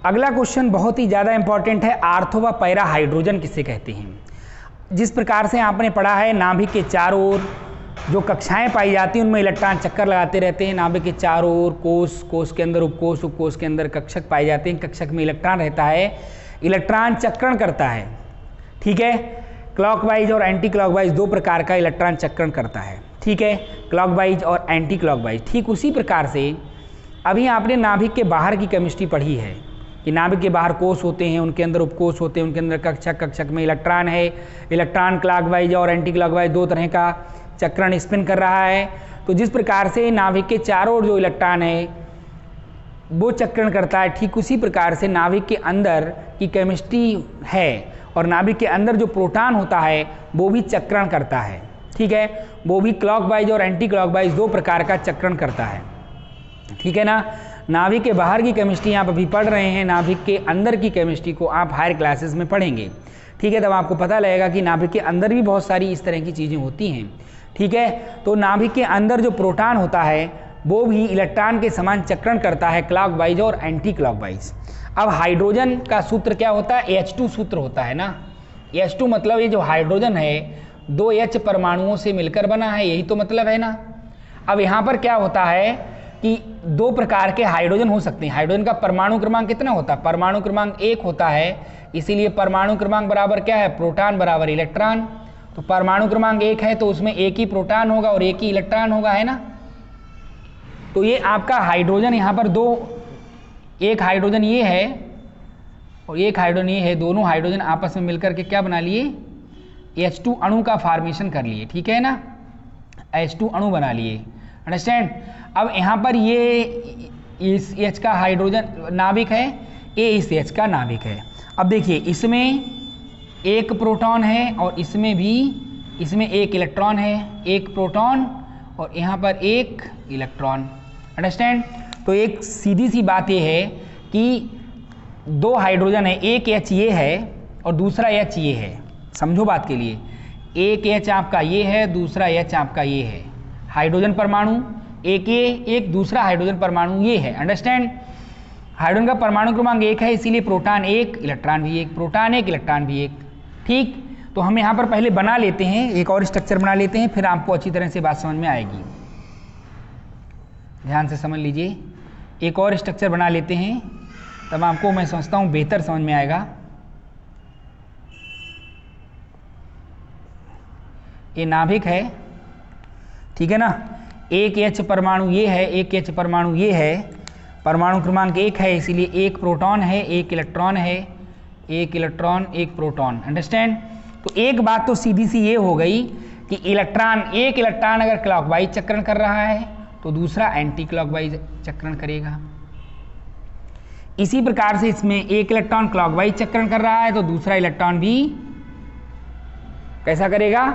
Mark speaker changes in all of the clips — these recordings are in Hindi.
Speaker 1: अगला क्वेश्चन बहुत ही ज़्यादा इंपॉर्टेंट है, आर्थो व पैरा हाइड्रोजन किसे कहते हैं। जिस प्रकार से आपने पढ़ा है नाभिक के चारों ओर जो कक्षाएं पाई जाती हैं उनमें इलेक्ट्रॉन चक्कर लगाते रहते हैं। नाभिक के चारों ओर कोश, कोश के अंदर उपकोश, उपकोश के अंदर कक्षक पाए जाते हैं। कक्षक में इलेक्ट्रॉन रहता है, इलेक्ट्रॉन चक्रण करता है, ठीक है। क्लॉकवाइज और एंटी क्लॉकवाइज दो प्रकार का इलेक्ट्रॉन चक्रण करता है, ठीक है, क्लॉकवाइज और एंटी क्लॉकवाइज। ठीक उसी प्रकार से अभी आपने नाभिक के बाहर की केमिस्ट्री पढ़ी है कि नाभिक के बाहर कोश होते हैं, उनके अंदर उपकोश होते हैं, उनके अंदर कक्षक, कक्षक में इलेक्ट्रॉन है। इलेक्ट्रॉन क्लॉकवाइज और एंटी क्लॉकवाइज दो तरह का चक्रण स्पिन कर रहा है। तो जिस प्रकार से नाभिक के चारों ओर जो इलेक्ट्रॉन है वो चक्रण करता है, ठीक उसी प्रकार से नाभिक के अंदर की केमिस्ट्री है और नाभिक के अंदर जो प्रोटॉन होता है वो भी चक्रण करता है, ठीक है। वो भी क्लॉकवाइज और एंटी क्लॉकवाइज दो प्रकार का चक्रण करता है, ठीक है ना। नाभिक के बाहर की केमिस्ट्री आप अभी पढ़ रहे हैं, नाभिक के अंदर की केमिस्ट्री को आप हायर क्लासेस में पढ़ेंगे, ठीक है। तब आपको पता लगेगा कि नाभिक के अंदर भी बहुत सारी इस तरह की चीज़ें होती हैं, ठीक है। तो नाभिक के अंदर जो प्रोटॉन होता है वो भी इलेक्ट्रॉन के समान चक्रण करता है, क्लॉकवाइज और एंटी क्लॉकवाइज। अब हाइड्रोजन का सूत्र क्या होता है, H2 सूत्र होता है ना। H2 मतलब ये जो हाइड्रोजन है दो H परमाणुओं से मिलकर बना है, यही तो मतलब है ना। अब यहाँ पर क्या होता है कि दो प्रकार के हाइड्रोजन हो सकते हैं। हाइड्रोजन का परमाणु क्रमांक कितना होता है, परमाणु क्रमांक 1 होता है, इसीलिए परमाणु क्रमांक बराबर क्या है, प्रोटॉन बराबर इलेक्ट्रॉन। तो परमाणु क्रमांक 1 है तो उसमें एक ही प्रोटॉन होगा और एक ही इलेक्ट्रॉन होगा, है ना। तो ये आपका हाइड्रोजन यहाँ पर दो, एक हाइड्रोजन ये है और एक हाइड्रोजन ये है, दोनों हाइड्रोजन आपस में मिलकर के क्या बना लिए, H2 अणु का फॉर्मेशन कर लिए, ठीक है ना, H2 अणु बना लिए, अंडरस्टैंड। अब यहाँ पर ये इस H का हाइड्रोजन नाभिक है, ये इस H का नाभिक है। अब देखिए इसमें एक प्रोटॉन है और इसमें भी, इसमें एक इलेक्ट्रॉन है, एक प्रोटॉन और यहाँ पर एक इलेक्ट्रॉन, अंडरस्टैंड। तो एक सीधी सी बात ये है कि दो हाइड्रोजन है, एक H ये है और दूसरा H ये है, समझो बात के लिए। एक H आपका ये है, दूसरा H आपका ये है, हाइड्रोजन परमाणु एक ये, एक दूसरा हाइड्रोजन परमाणु ये है, अंडरस्टैंड। हाइड्रोजन का परमाणु क्रमांक 1 है, इसीलिए प्रोटॉन एक, इलेक्ट्रॉन भी एक, प्रोटॉन एक, इलेक्ट्रॉन भी एक, ठीक। तो हम यहाँ पर पहले बना लेते हैं, एक और स्ट्रक्चर बना लेते हैं, फिर आपको अच्छी तरह से बात समझ में आएगी। ध्यान से समझ लीजिए, एक और स्ट्रक्चर बना लेते हैं, तब आपको मैं समझता हूँ बेहतर समझ में आएगा। ये नाभिक है, ठीक है ना। एक H परमाणु ये है, एक H परमाणु ये है, परमाणु क्रमांक 1 है, इसीलिए एक प्रोटॉन है, एक इलेक्ट्रॉन है, एक इलेक्ट्रॉन एक प्रोटॉन, अंडरस्टैंड। तो एक बात तो सीधी सी ये हो गई कि इलेक्ट्रॉन, एक इलेक्ट्रॉन अगर क्लॉकवाइज चक्रण कर रहा है तो दूसरा एंटी क्लॉकवाइज चक्रण करेगा। इसी प्रकार से इसमें एक इलेक्ट्रॉन क्लॉकवाइज चक्रण कर रहा है तो दूसरा इलेक्ट्रॉन भी कैसा करेगा,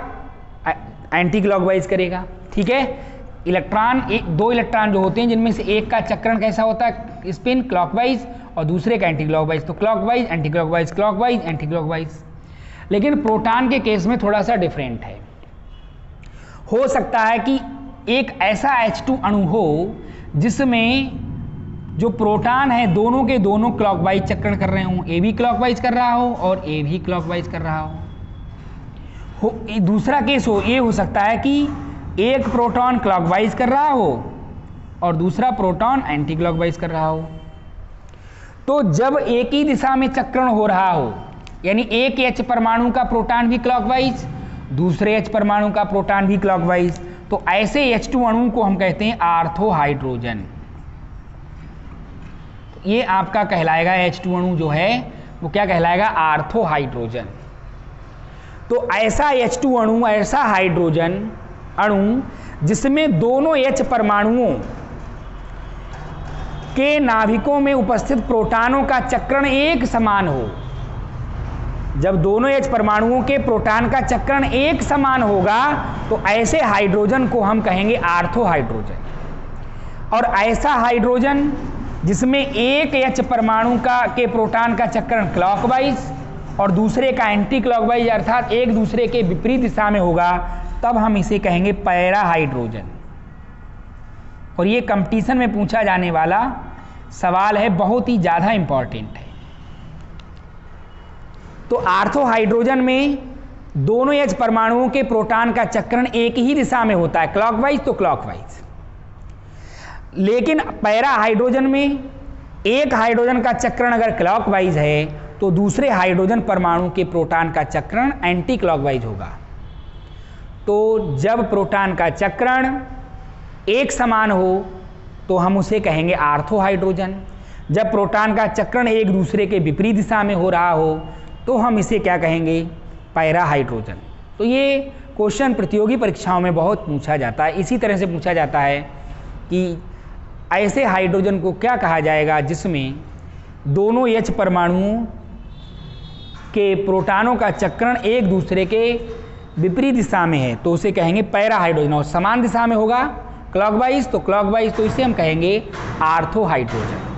Speaker 1: एंटी क्लॉकवाइज करेगा, ठीक है। इलेक्ट्रॉन दो इलेक्ट्रॉन जो होते हैं जिनमें से एक का चक्रण कैसा होता है, स्पिन क्लॉकवाइज, और दूसरे का एंटी क्लॉकवाइज। तो clockwise anti clockwise, clockwise anti clockwise. लेकिन प्रोटॉन के केस में थोड़ा सा डिफरेंट है। हो सकता है कि एक ऐसा H2 अणु हो जिसमें जो प्रोटॉन है दोनों के दोनों क्लॉकवाइज चक्रण कर रहे हों, ए भी क्लॉकवाइज कर रहा हो और ए भी क्लॉकवाइज कर रहा हो। दूसरा केस ये हो सकता है कि एक प्रोटॉन क्लॉकवाइज कर रहा हो और दूसरा प्रोटॉन एंटी क्लॉकवाइज कर रहा हो। तो जब एक ही दिशा में चक्रण हो रहा हो, यानी एक H परमाणु का प्रोटॉन भी क्लॉकवाइज, दूसरे H परमाणु का प्रोटॉन भी क्लॉकवाइज, तो ऐसे H2 अणु को हम कहते हैं आर्थो हाइड्रोजन। ये आपका कहलाएगा H2 अणु जो है वो क्या कहलाएगा, आर्थो हाइड्रोजन। तो ऐसा H2 अणु, ऐसा हाइड्रोजन अणु जिसमें दोनों H परमाणुओं के नाभिकों में उपस्थित प्रोटॉनों का चक्रण एक समान हो। जब दोनों H परमाणुओं के प्रोटॉन का चक्रण एक समान होगा तो ऐसे हाइड्रोजन को हम कहेंगे आर्थो हाइड्रोजन। और ऐसा हाइड्रोजन जिसमें एक H परमाणु के प्रोटॉन का चक्रण क्लॉकवाइज और दूसरे का एंटी क्लॉकवाइज, अर्थात एक दूसरे के विपरीत दिशा में होगा, तब हम इसे कहेंगे पैरा हाइड्रोजन। और ये कंपटीशन में पूछा जाने वाला सवाल है, बहुत ही ज़्यादा इंपॉर्टेंट है। तो आर्थो हाइड्रोजन में दोनों H परमाणुओं के प्रोटॉन का चक्रण एक ही दिशा में होता है, क्लॉकवाइज तो क्लॉकवाइज। लेकिन पैरा हाइड्रोजन में एक हाइड्रोजन का चक्रण अगर क्लॉकवाइज है तो दूसरे हाइड्रोजन परमाणु के प्रोटॉन का चक्रण एंटी क्लॉकवाइज होगा। तो जब प्रोटॉन का चक्रण एक समान हो तो हम उसे कहेंगे आर्थो हाइड्रोजन। जब प्रोटॉन का चक्रण एक दूसरे के विपरीत दिशा में हो रहा हो तो हम इसे क्या कहेंगे, पैरा हाइड्रोजन। तो ये क्वेश्चन प्रतियोगी परीक्षाओं में बहुत पूछा जाता है। इसी तरह से पूछा जाता है कि ऐसे हाइड्रोजन को क्या कहा जाएगा जिसमें दोनों H परमाणुओं के प्रोटॉनों का चक्रण एक दूसरे के विपरीत दिशा में है, तो उसे कहेंगे पैरा हाइड्रोजन। और समान दिशा में होगा क्लॉकवाइज तो क्लॉकवाइज, तो इसे हम कहेंगे आर्थो हाइड्रोजन।